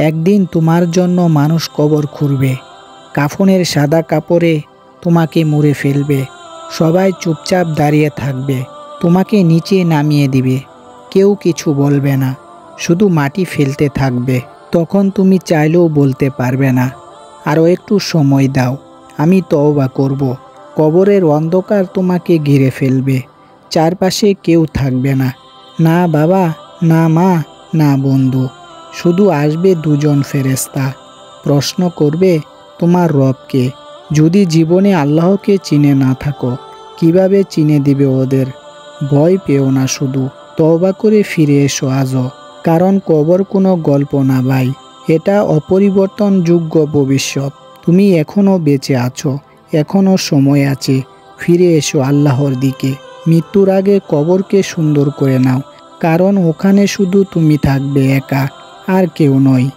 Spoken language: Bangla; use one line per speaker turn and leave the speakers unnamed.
একদিন তোমার জন্য মানুষ কবর খুঁড়বে, কাফনের সাদা কাপড়ে তোমাকে মুড়ে ফেলবে। সবাই চুপচাপ দাঁড়িয়ে থাকবে, তোমাকে নিচে নামিয়ে দিবে। কেউ কিছু বলবে না, শুধু মাটি ফেলতে থাকবে। তখন তুমি চাইলেও বলতে পারবে না, আরও একটু সময় দাও, আমি তওবা করব। কবরের অন্ধকার তোমাকে ঘিরে ফেলবে, চারপাশে কেউ থাকবে না, না বাবা, না মা, না বন্ধু। শুধু আসবে দুজন ফেরেশতা, প্রশ্ন করবে তোমার রবকে। যদি জীবনে আল্লাহকে চিনে না থাকো, কিভাবে চিনে দিবে ওদের? ভয় পেও না, শুধু তওবা করে ফিরে এসো আজও। কারণ কবর কোনো গল্প না ভাই, এটা অপরিবর্তনযোগ্য ভবিষ্যৎ। তুমি এখনও বেঁচে আছো, এখনও সময় আছে। ফিরে এসো আল্লাহর দিকে। মৃত্যুর আগে কবরকে সুন্দর করে নাও, কারণ ওখানে শুধু তুমি থাকবে, একা, আর কেউ নয়।